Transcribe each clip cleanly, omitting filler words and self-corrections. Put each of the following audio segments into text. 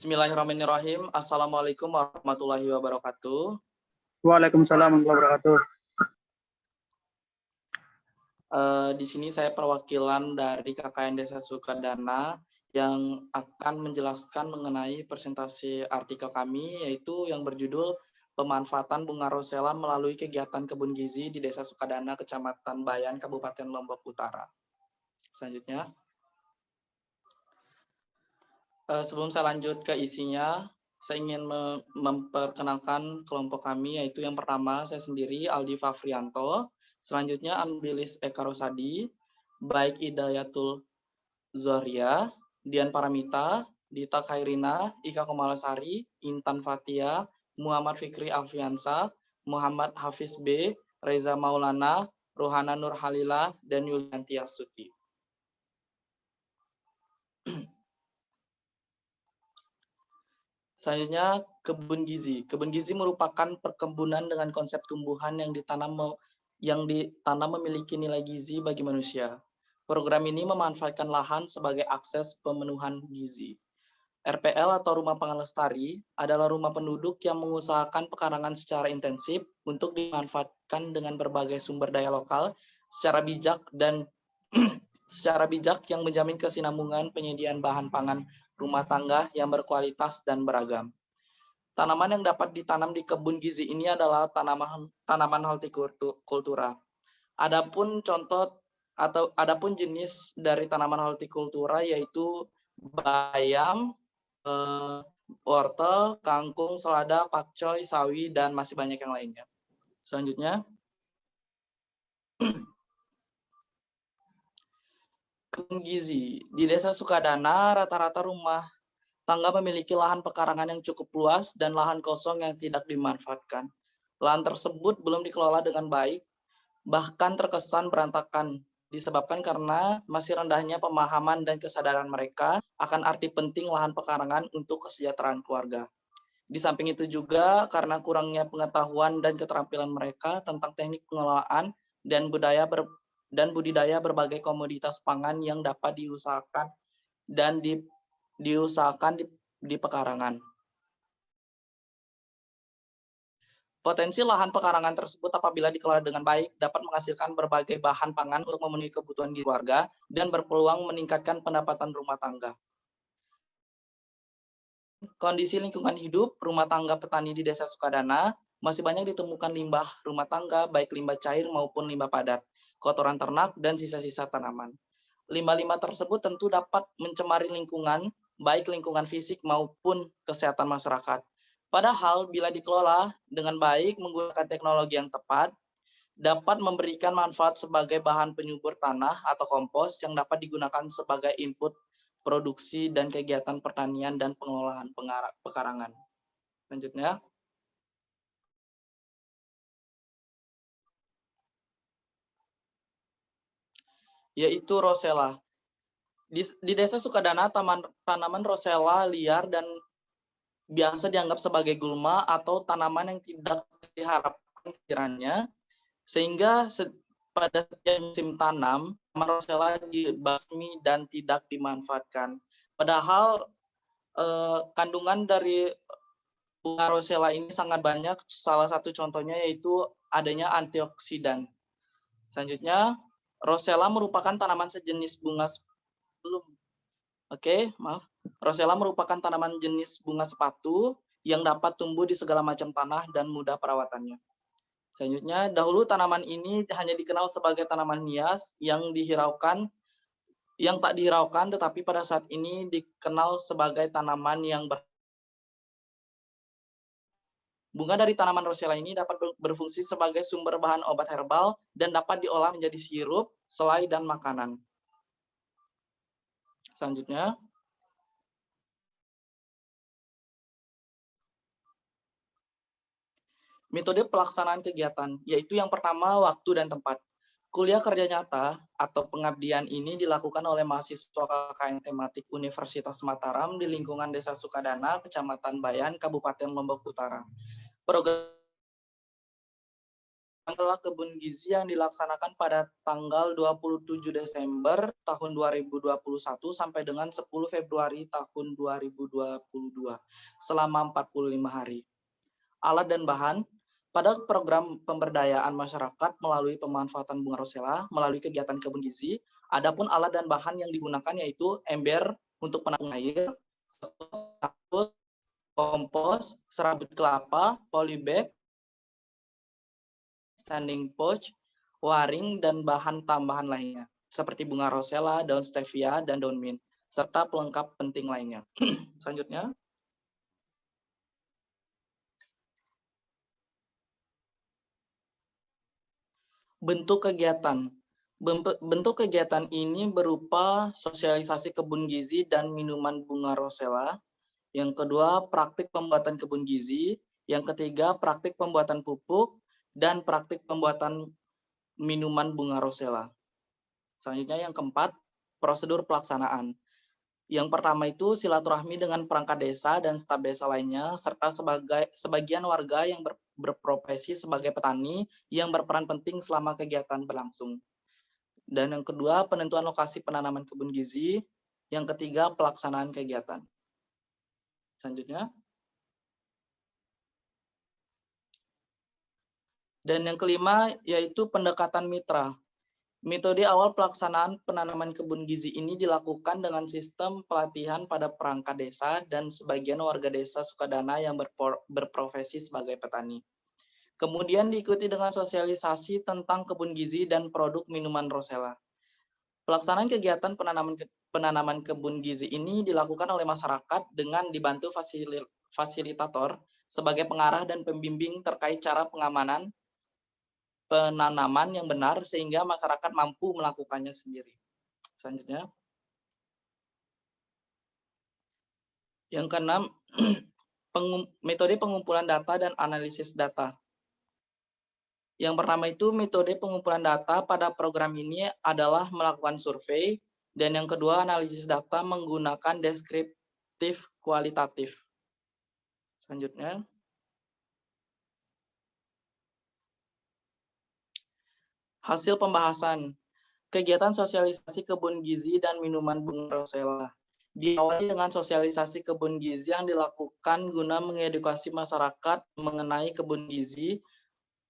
Bismillahirrahmanirrahim. Assalamualaikum warahmatullahi wabarakatuh. Waalaikumsalam warahmatullahi wabarakatuh. Di sini saya perwakilan dari KKN Desa Sukadana yang akan menjelaskan mengenai presentasi artikel kami, yaitu yang berjudul Pemanfaatan Bunga Rosella melalui kegiatan kebun gizi di Desa Sukadana, Kecamatan Bayan, Kabupaten Lombok Utara. Selanjutnya, sebelum saya lanjut ke isinya, saya ingin memperkenalkan kelompok kami, yaitu yang pertama saya sendiri, Aldi Fafrianto. Selanjutnya Ambilis Eka Rosadi, Baik Idayatul Zohria, Dian Paramita, Dita Khairina, Ika Komalasari, Intan Fatia, Muhammad Fikri Alfiansa, Muhammad Hafiz B, Reza Maulana, Rohana Nur Halila, dan Yulianti Astuti. Selanjutnya, kebun gizi. Kebun gizi merupakan perkebunan dengan konsep tumbuhan yang ditanam memiliki nilai gizi bagi manusia. Program ini memanfaatkan lahan sebagai akses pemenuhan gizi. RPL atau Rumah Pangan Lestari adalah rumah penduduk yang mengusahakan pekarangan secara intensif untuk dimanfaatkan dengan berbagai sumber daya lokal secara bijak dan secara bijak yang menjamin kesinambungan penyediaan bahan pangan rumah tangga yang berkualitas dan beragam. Tanaman yang dapat ditanam di kebun gizi ini adalah tanaman hortikultura. Adapun jenis dari tanaman hortikultura yaitu bayam, wortel, kangkung, selada, pakcoy, sawi, dan masih banyak yang lainnya. Selanjutnya, kebun gizi. Di Desa Sukadana, rata-rata rumah tangga memiliki lahan pekarangan yang cukup luas dan lahan kosong yang tidak dimanfaatkan. Lahan tersebut belum dikelola dengan baik, bahkan terkesan berantakan, disebabkan karena masih rendahnya pemahaman dan kesadaran mereka akan arti penting lahan pekarangan untuk kesejahteraan keluarga. Di samping itu juga karena kurangnya pengetahuan dan keterampilan mereka tentang teknik pengelolaan dan budidaya berbagai komoditas pangan yang dapat diusahakan di pekarangan. Potensi lahan pekarangan tersebut apabila dikelola dengan baik dapat menghasilkan berbagai bahan pangan untuk memenuhi kebutuhan keluarga dan berpeluang meningkatkan pendapatan rumah tangga. Kondisi lingkungan hidup rumah tangga petani di Desa Sukadana masih banyak ditemukan limbah rumah tangga, baik limbah cair maupun limbah padat, kotoran ternak, dan sisa-sisa tanaman. Limbah-limbah tersebut tentu dapat mencemari lingkungan, baik lingkungan fisik maupun kesehatan masyarakat. Padahal bila dikelola dengan baik menggunakan teknologi yang tepat, dapat memberikan manfaat sebagai bahan penyubur tanah atau kompos yang dapat digunakan sebagai input produksi dan kegiatan pertanian dan pengelolaan pekarangan. Selanjutnya, yaitu Rosella. Di Desa Sukadana, tanaman Rosella liar dan biasa dianggap sebagai gulma atau tanaman yang tidak diharapkan kiranya, sehingga pada setiap musim tanam, tanaman Rosella dibasmi dan tidak dimanfaatkan. Padahal kandungan dari bunga Rosella ini sangat banyak, salah satu contohnya yaitu adanya antioksidan. Selanjutnya, Rosella merupakan tanaman sejenis bunga Rosella merupakan tanaman jenis bunga sepatu yang dapat tumbuh di segala macam tanah dan mudah perawatannya. Selanjutnya, dahulu tanaman ini hanya dikenal sebagai tanaman hias yang tak dihiraukan, tetapi pada saat ini dikenal sebagai tanaman yang bunga dari tanaman Rosella ini dapat berfungsi sebagai sumber bahan obat herbal dan dapat diolah menjadi sirup, selai, dan makanan. Selanjutnya, metode pelaksanaan kegiatan, yaitu yang pertama waktu dan tempat. Kuliah kerja nyata atau pengabdian ini dilakukan oleh mahasiswa KKN tematik Universitas Mataram di lingkungan Desa Sukadana, Kecamatan Bayan, Kabupaten Lombok Utara. Program adalah kebun gizi yang dilaksanakan pada tanggal 27 Desember tahun 2021 sampai dengan 10 Februari tahun 2022 selama 45 hari. Alat dan bahan pada program pemberdayaan masyarakat melalui pemanfaatan bunga rosella melalui kegiatan kebun gizi. Adapun alat dan bahan yang digunakan yaitu ember untuk penampung air, kompos, serabut kelapa, polybag, standing pouch, waring, dan bahan tambahan lainnya, seperti bunga rosella, daun stevia, dan daun mint, serta pelengkap penting lainnya. Selanjutnya, bentuk kegiatan. Bentuk kegiatan ini berupa sosialisasi kebun gizi dan minuman bunga rosella. Yang kedua, praktik pembuatan kebun gizi. Yang ketiga, praktik pembuatan pupuk, dan praktik pembuatan minuman bunga rosella. Selanjutnya yang keempat, prosedur pelaksanaan. Yang pertama itu silaturahmi dengan perangkat desa dan staf desa lainnya, serta sebagian warga yang berprofesi sebagai petani yang berperan penting selama kegiatan berlangsung. Dan yang kedua, penentuan lokasi penanaman kebun gizi. Yang ketiga, pelaksanaan kegiatan. Selanjutnya. Dan yang kelima, yaitu pendekatan mitra. Metode awal pelaksanaan penanaman kebun gizi ini dilakukan dengan sistem pelatihan pada perangkat desa dan sebagian warga desa Sukadana yang berprofesi sebagai petani. Kemudian diikuti dengan sosialisasi tentang kebun gizi dan produk minuman rosella. Pelaksanaan kegiatan penanaman kebun gizi ini dilakukan oleh masyarakat dengan dibantu fasilitator sebagai pengarah dan pembimbing terkait cara pengamanan penanaman yang benar sehingga masyarakat mampu melakukannya sendiri. Selanjutnya. Yang keenam, metode pengumpulan data dan analisis data. Yang pertama itu metode pengumpulan data pada program ini adalah melakukan survei, dan yang kedua analisis data menggunakan deskriptif kualitatif. Selanjutnya. Hasil pembahasan. Kegiatan sosialisasi kebun gizi dan minuman bunga rosella. Diawali dengan sosialisasi kebun gizi yang dilakukan guna mengedukasi masyarakat mengenai kebun gizi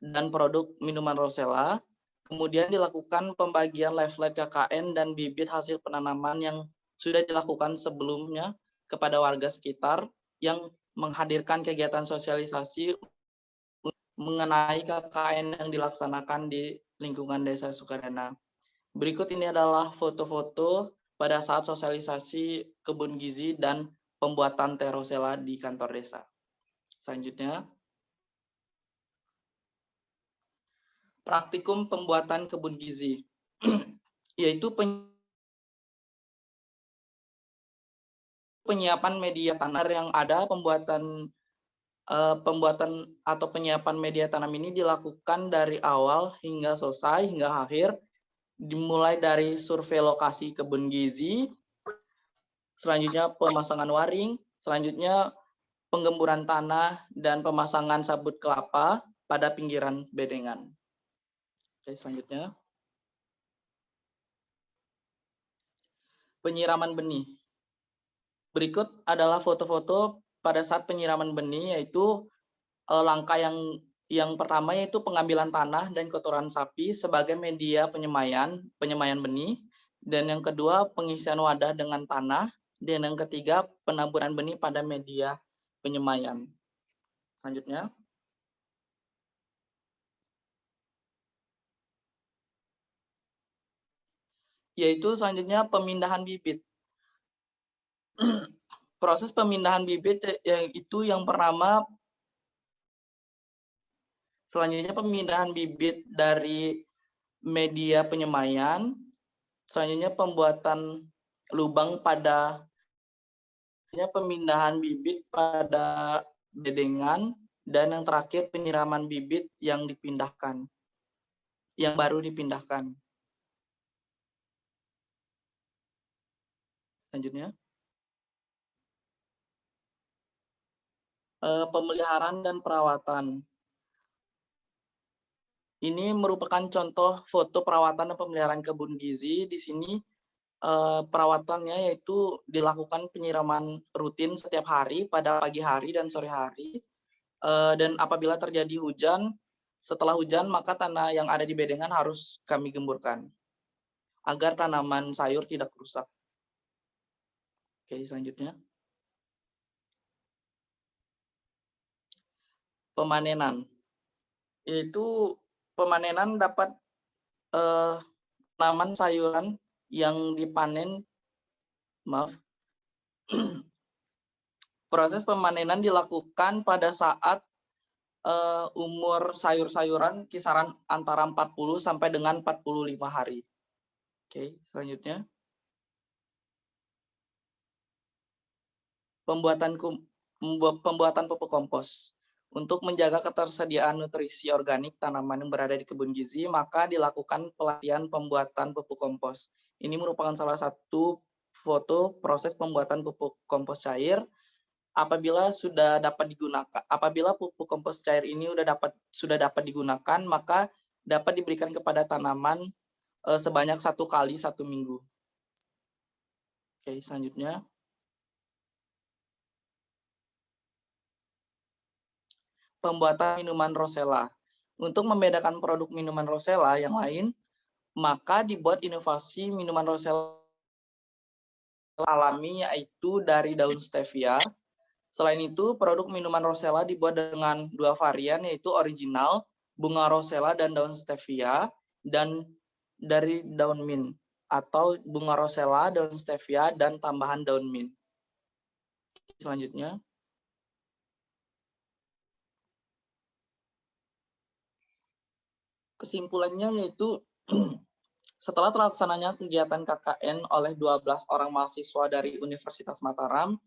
dan produk minuman rosella. Kemudian dilakukan pembagian leaflet KKN dan bibit hasil penanaman yang sudah dilakukan sebelumnya kepada warga sekitar yang menghadirkan kegiatan sosialisasi mengenai KKN yang dilaksanakan di lingkungan Desa Sukadana. Berikut ini adalah foto-foto pada saat sosialisasi kebun gizi dan pembuatan teh rosella di kantor desa. Selanjutnya, praktikum pembuatan kebun gizi, yaitu penyiapan media tanam yang ada. Pembuatan atau penyiapan media tanam ini dilakukan dari awal hingga selesai, hingga akhir, dimulai dari survei lokasi kebun gizi, selanjutnya pemasangan waring, selanjutnya penggemburan tanah, dan pemasangan sabut kelapa pada pinggiran bedengan. Oke, selanjutnya. Penyiraman benih. Berikut adalah foto-foto pada saat penyiraman benih, yaitu langkah yang pertama yaitu pengambilan tanah dan kotoran sapi sebagai media penyemaian benih, dan yang kedua pengisian wadah dengan tanah, dan yang ketiga penaburan benih pada media penyemaian. Selanjutnya. Yaitu selanjutnya pemindahan bibit. Proses pemindahan bibit itu yang pertama, selanjutnya pemindahan bibit dari media penyemaian, selanjutnya pembuatan lubang pada pemindahan bibit pada bedengan, dan yang terakhir penyiraman bibit yang dipindahkan, yang baru dipindahkan. Selanjutnya. Pemeliharaan dan perawatan. Ini merupakan contoh foto perawatan dan pemeliharaan kebun gizi. Di sini perawatannya yaitu dilakukan penyiraman rutin setiap hari pada pagi hari dan sore hari. Dan apabila terjadi hujan, setelah hujan maka tanah yang ada di bedengan harus kami gemburkan agar tanaman sayur tidak rusak. Oke, selanjutnya. Pemanenan. Yaitu pemanenan dapat tanaman sayuran yang dipanen, proses pemanenan dilakukan pada saat umur sayur-sayuran kisaran antara 40 sampai dengan 45 hari. Oke, selanjutnya. Pembuatan pupuk kompos. Untuk menjaga ketersediaan nutrisi organik tanaman yang berada di kebun gizi, maka dilakukan pelatihan pembuatan pupuk kompos. Ini merupakan salah satu foto proses pembuatan pupuk kompos cair. Apabila pupuk kompos cair ini sudah dapat digunakan, maka dapat diberikan kepada tanaman sebanyak 1 kali 1 minggu. Oke, selanjutnya. Pembuatan minuman Rosella. Untuk membedakan produk minuman Rosella yang lain, maka dibuat inovasi minuman Rosella alami, yaitu dari daun stevia. Selain itu, produk minuman Rosella dibuat dengan 2 varian, yaitu original, bunga Rosella dan daun stevia, dan dari daun mint, atau bunga Rosella, daun stevia, dan tambahan daun mint. Selanjutnya. Kesimpulannya yaitu setelah terlaksananya kegiatan KKN oleh 12 orang mahasiswa dari Universitas Mataram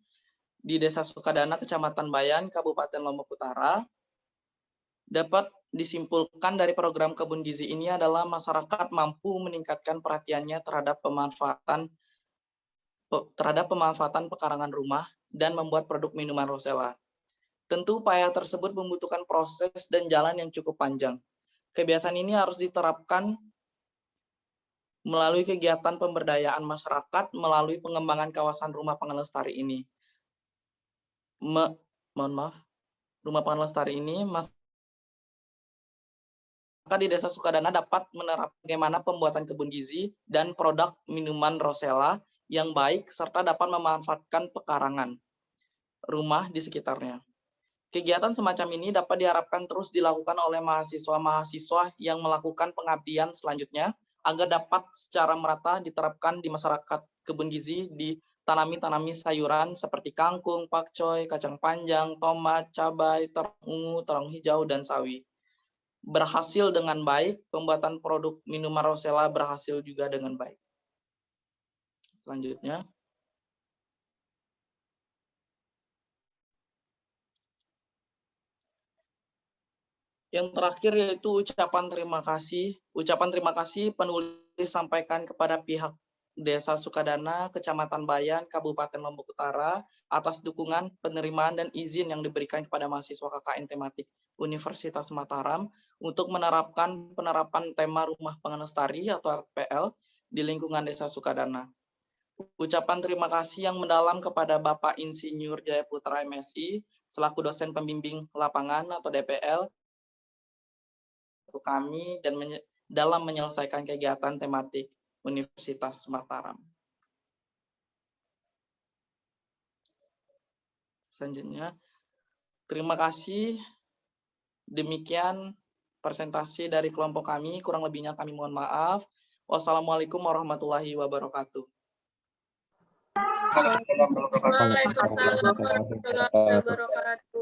di Desa Sukadana, Kecamatan Bayan, Kabupaten Lombok Utara, dapat disimpulkan dari program kebun gizi ini adalah masyarakat mampu meningkatkan perhatiannya terhadap pemanfaatan pekarangan rumah dan membuat produk minuman Rosella. Tentu upaya tersebut membutuhkan proses dan jalan yang cukup panjang. Kebiasaan ini harus diterapkan melalui kegiatan pemberdayaan masyarakat melalui pengembangan kawasan rumah pangan lestari ini. Rumah pangan lestari ini, maka di Desa Sukadana dapat menerapkan bagaimana pembuatan kebun gizi dan produk minuman Rosella yang baik serta dapat memanfaatkan pekarangan rumah di sekitarnya. Kegiatan semacam ini dapat diharapkan terus dilakukan oleh mahasiswa-mahasiswa yang melakukan pengabdian selanjutnya agar dapat secara merata diterapkan di masyarakat kebun gizi ditanami sayuran seperti kangkung, pakcoy, kacang panjang, tomat, cabai, terong ungu, terong hijau, dan sawi. Berhasil dengan baik, pembuatan produk minuman Rosella berhasil juga dengan baik. Selanjutnya. Yang terakhir yaitu ucapan terima kasih. Ucapan terima kasih penulis sampaikan kepada pihak Desa Sukadana, Kecamatan Bayan, Kabupaten Lombok Utara, atas dukungan, penerimaan, dan izin yang diberikan kepada mahasiswa KKN tematik Universitas Mataram untuk penerapan tema Rumah Pangan Lestari atau RPL di lingkungan Desa Sukadana. Ucapan terima kasih yang mendalam kepada Bapak Insinyur Jaya Putra MSI, selaku dosen pembimbing lapangan atau DPL, kami dan dalam menyelesaikan kegiatan tematik Universitas Mataram. Selanjutnya, terima kasih. Demikian presentasi dari kelompok kami. Kurang lebihnya kami mohon maaf. Wassalamualaikum warahmatullahi wabarakatuh. Waalaikumsalam warahmatullahi wabarakatuh.